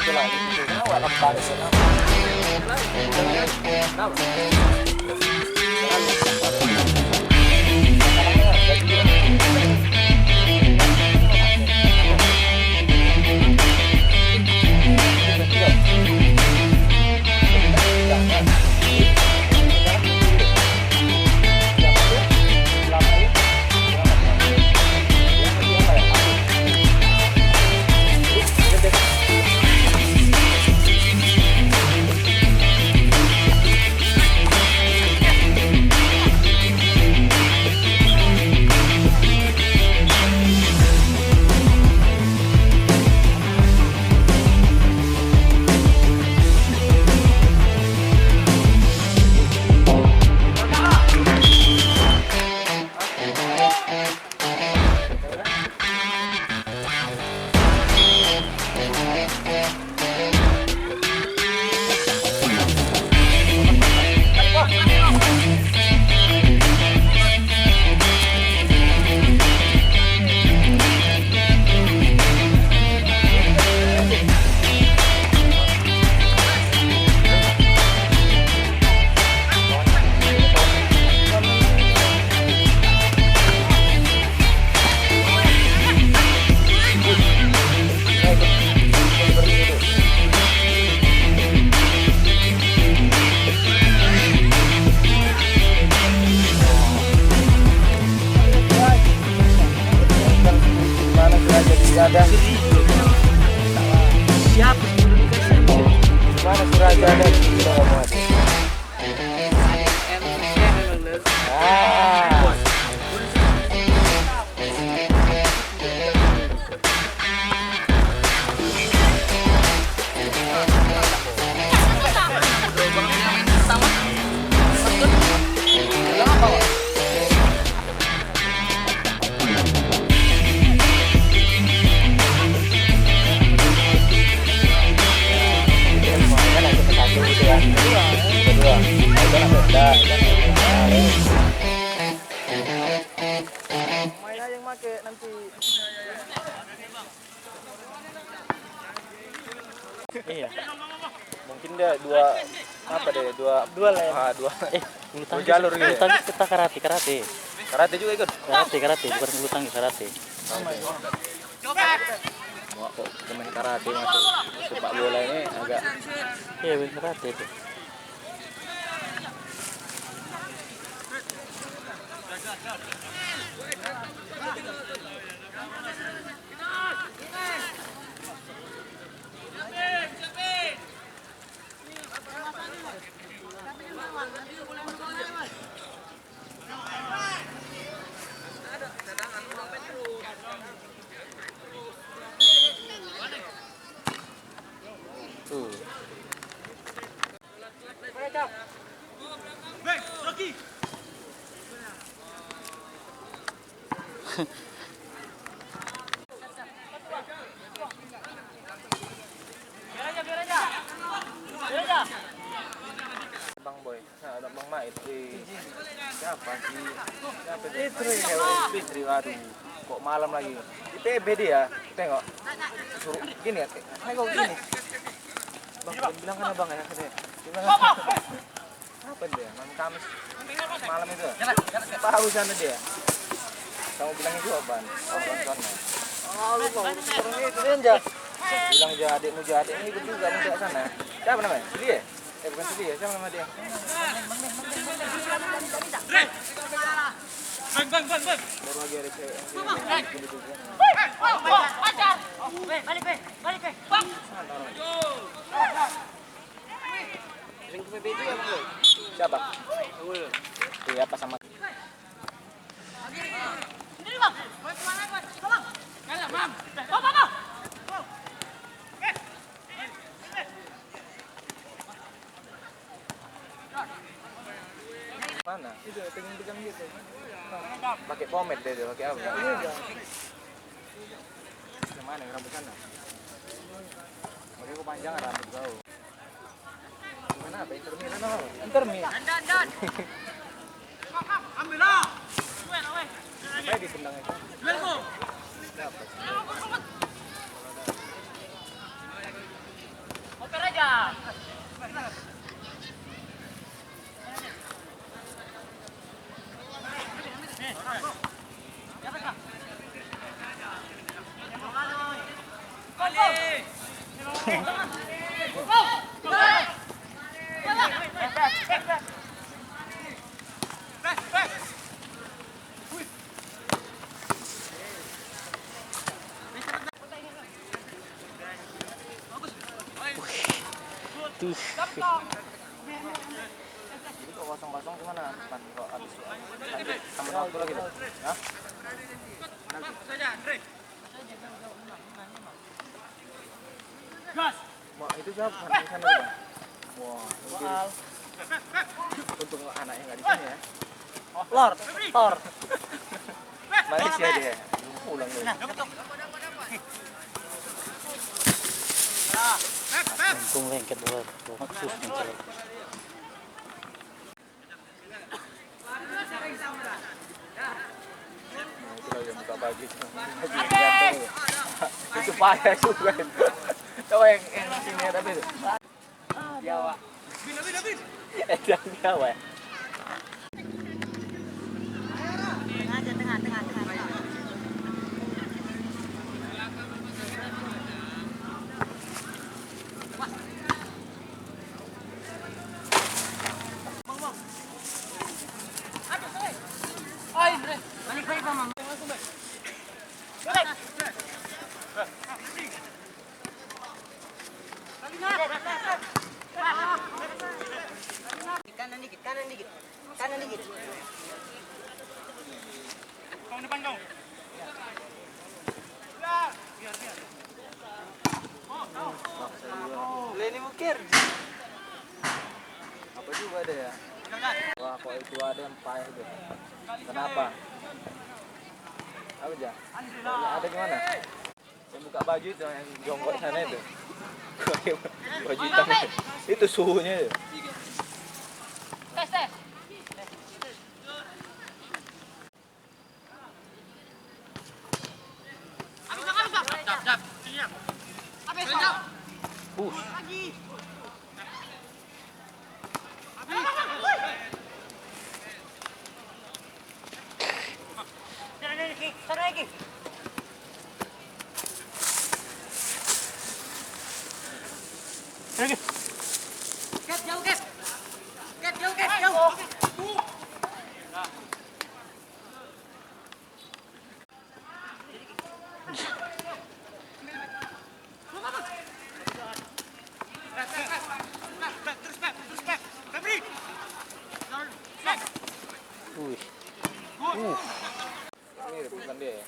itu lagi itu kenapa lambat itu kenapa ada siapa mana Suraja ada di Muhammad iya mungkin dia dua lah ya. Dua jalur gitu ya? Kita karate juga ikut bukan bulu tangkis karate kok pemain karate masuk sepak bola ini agak iya karate itu Bang Boy, ada Bang Mait, siapa sih? Fitri, aduh, kok malam lagi? Di PB dia, tengok, suruh gini ya, kok gini? Bang, bilang kan abang ya, apa dia? Malam Kamis, malam itu, tahu sana dia. Kamu bilang itu apaan? Sana. Lu mau orang itu aja. Bilang adikmu ini ikut juga mau ke sana. Siapa namanya? Dia? Bukan dia, siapa nama dia? Bang. Baru lagi ada cewek. Balik. Bang. Sering ke PB itu ya, Bang? Siapa? Iya, apa sama? Sini, Bang. Mau kemana, Bang? Tolong. Enggak, Bang. Bapak. Mana? Itu pegang gitu. Pakai pomade dia, pakai apa? Iya. Kemana rambut sana? Pakai kepanjangan rambut kau. Gimana apa? Intermi mana? Intermi. Dan. Ambil lah. Saya ditendang itu. Dapat. Tuh. Jadi kok kosong-kosong gimana? Kan kok habis lanjut sama waktu lagi tuh. Hah? Wah, itu siapa? Di sana tuh, Bang. Wah, mungkin untung anaknya nggak di sini ya. Lor. Malaysia dia. Belum pulang dia. Untung lengket buat khusus mencari. Nah, itu lagi yang buka baju itu. Baju yang gantung itu. Itu payah juga itu. Coba yang sini ada itu. Jawa. Jangan Jawa ya. Tengah. Balik pa, Mama. Kanan dikit. Leni Mukir. Apa juga ada ya? Wah, kok itu ada yang payah itu. Kenapa? Apa aja? Ada gimana? Yang buka baju itu yang jongkok sana itu. Baju hitam itu. Itu suhunya itu. Tes. Sana lagi. Ket jauh. Wih. Ini bukan dia ya.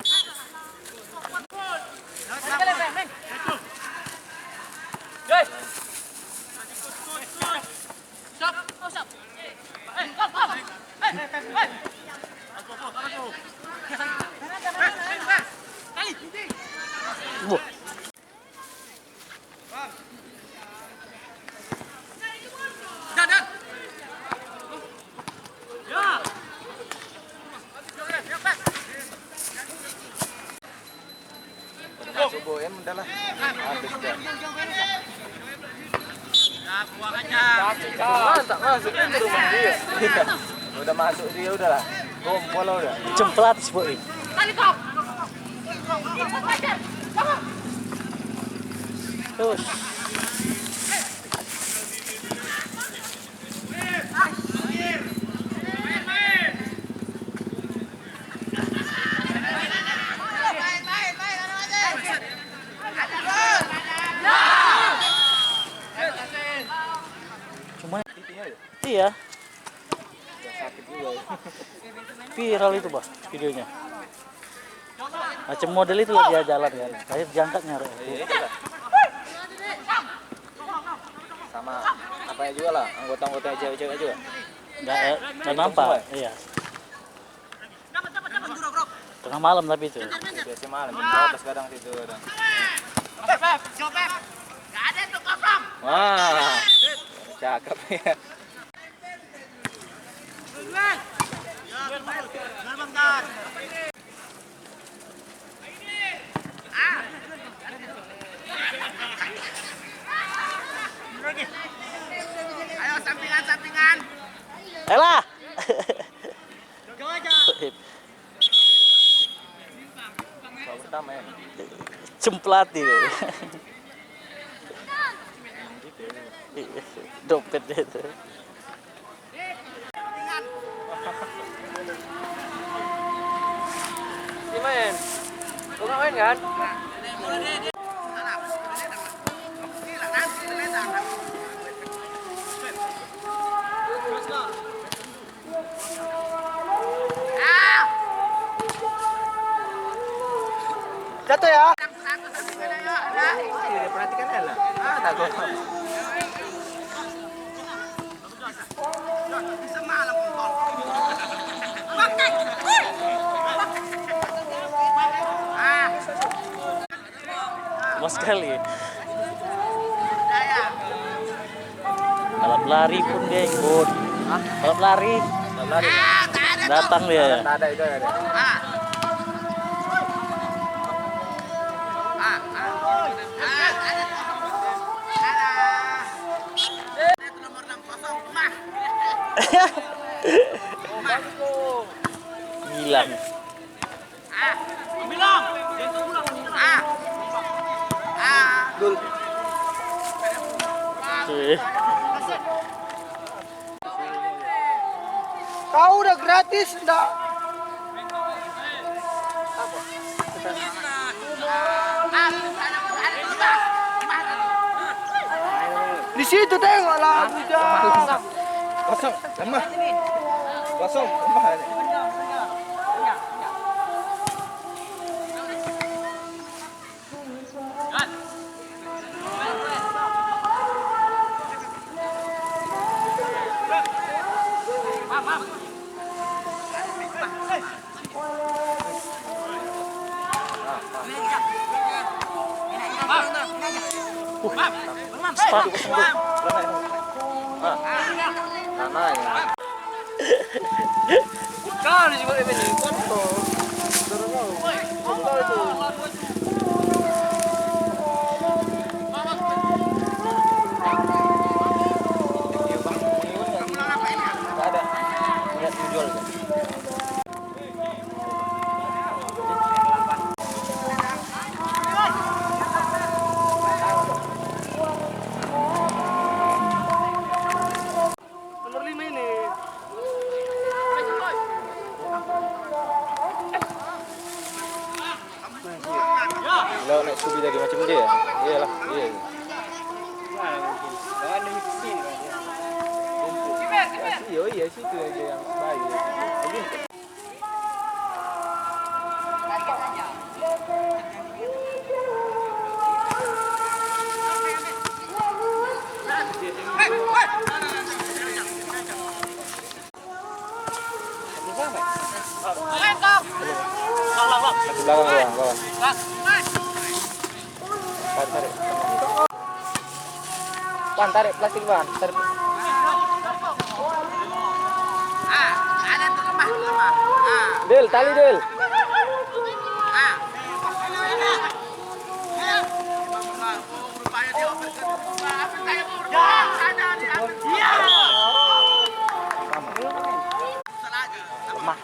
Wah. Pada masuk boem udah lah. Habis dah. Tak masuk itu rumah dia. Udah masuk dia udahlah. Kumpul udah. Cemplat boy. Terus. Cuma iya, Sakit juga ya. viral itu bah videonya. Macam model itu lah dia jalan kan. Kayak diangkatnya. Iya, itulah. Sama apa ya juga lah, anggota-anggota cewek-cewek juga. Nggak nampak. Iya. Tengah malam tapi itu. Biasa malam, jam 12 kadang situ kadang. Wah, cakep ya. Ayo sampingan. Elah. Babak pertama ya. Cemplat itu. Dompetnya itu. Main. Lu nggak main kan? Jatuh ya? Iya, perhatikan ya lah. Ah, takut. Mas sekali. Balap lari pun dia ikut. Balap lari. Lari. Datang dia. Ada itu ada. Hilang. Gol. Kau udah gratis enggak? Di situ tengok lah. Kosong, lemah. Kosong, lemah. Kau di sini ini foto. Ada. Lihat jual kan. Nomor 5 ini. Kalau naik subi tadi macam dia. Iyalah, iya. Iya situ aja yang baik. Belakang kawan. Tarik. Ban, tarik plastik ban. Tarik. Ada tuh lemah. Del, tali Del.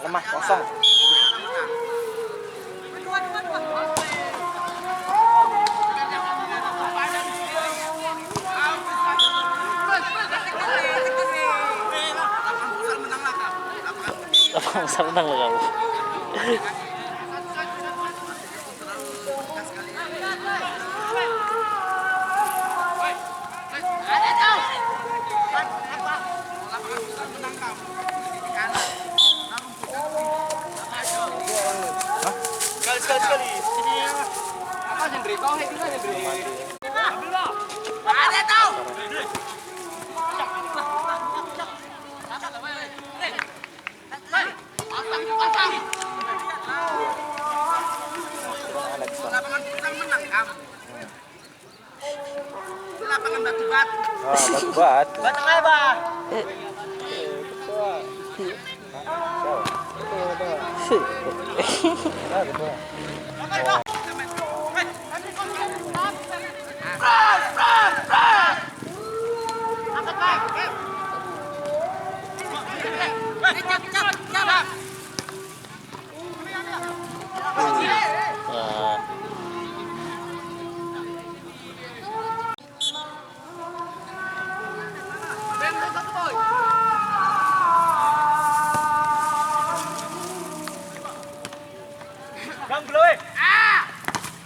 Lemah, kosong. Lapang senang lo kamu. Sekali. Apa Hendri? Kau Hendri. Ada tahu. Lapangan pulang menang kamu. Lapangan batu-batu. Batu-batu. Batang aja, Bang. Ah,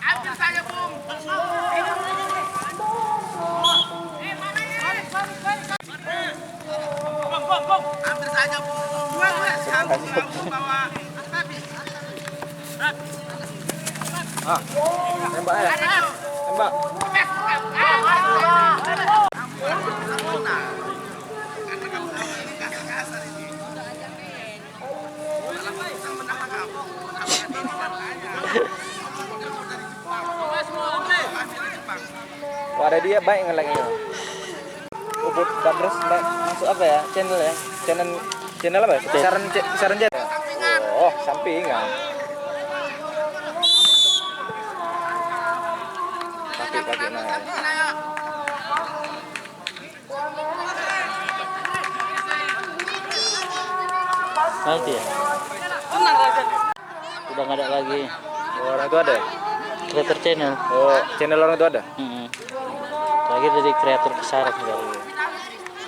ambil saja, Bung. Ambil saja, Bung. Dua, bawa. Ah, tembak ya. Tembak. Oh, ada dia baik ngelengnya. Ubud Badros masuk apa ya? Channel ya? Channel apa ya? Kisaran jet. Oh, sampingan. Kaki naik. Nanti ya. Udah nggak ada lagi. Oh, orang itu ada ya? Creator channel. Oh, channel orang itu ada? Lagi dari kreator kesaran kali.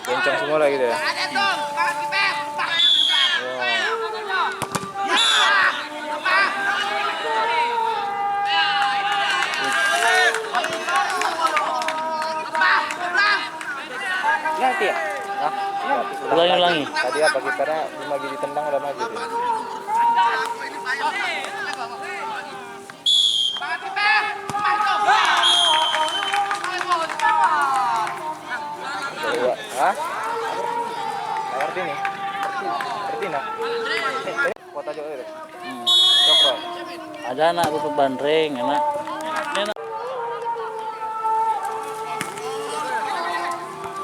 Bencong semua lah gitu ya? Ada tuh, kalau kita. Nanti ya? Hah? Ulangi. Tadi apa kipernya lagi ditendang udah maju dia. Coba, hah? Nggak ngerti nih. Ngerti nak? Kota Jogja itu. Cokro. Ada anak tutup bandreng, anak.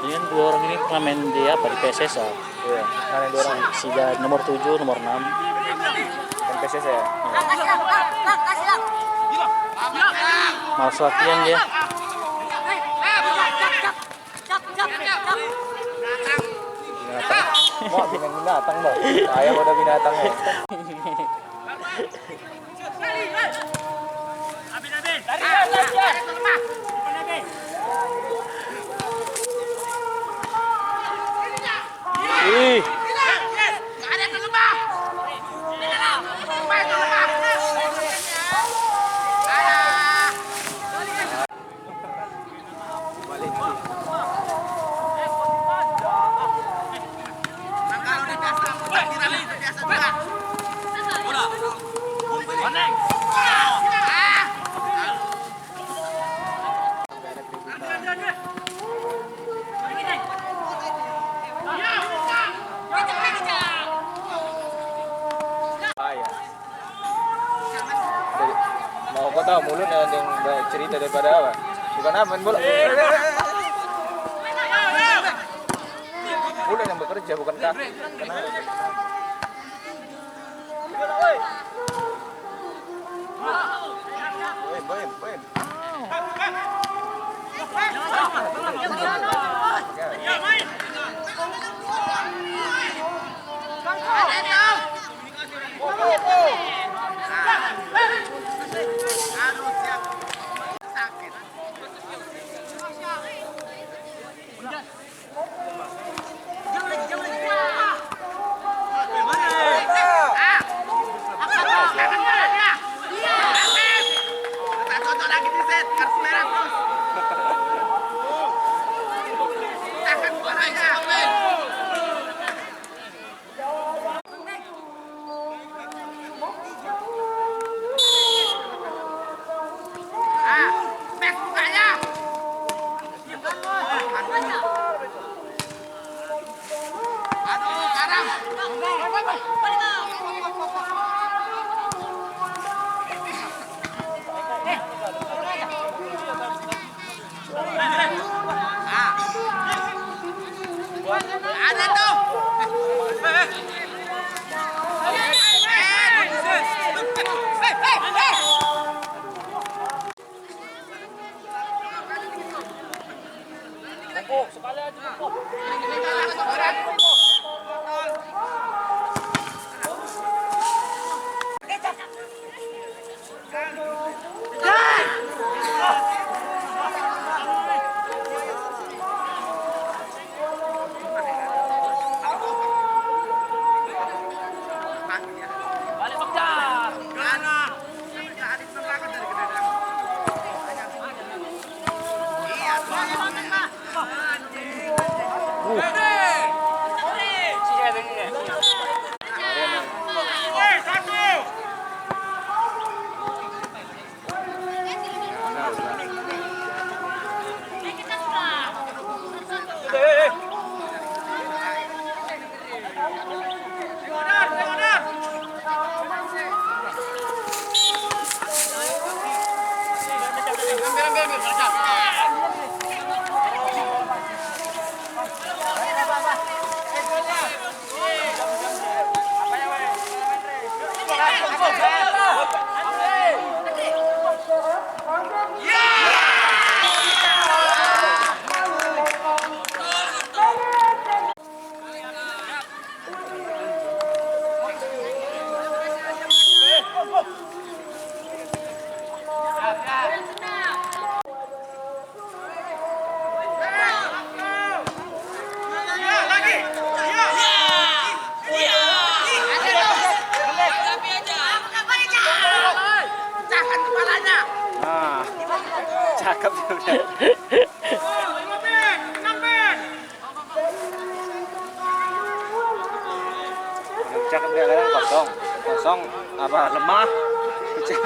Ini kan dua orang ini pernah main di apa di PSS ya? Iya, mana dua orang? Si nomor 7, nomor 6. Kan PSS ya? Malas latihan dia. Binatang. Mau dengan binatang bang? Ayam ada binatangnya. Ih, Mau kau tahu mulut yang banyak cerita daripada apa? Bukan apa main bola. Mulut yang bekerja bukan kaki. Kenapa? Boim. Ada tuh. sekali aja. Balik Bagja. Ya, lagi. Ya. Pecahkan kepalanya. Nah, cakep juga. Cakep dia kadang kosong, kosong apa lemah. Cek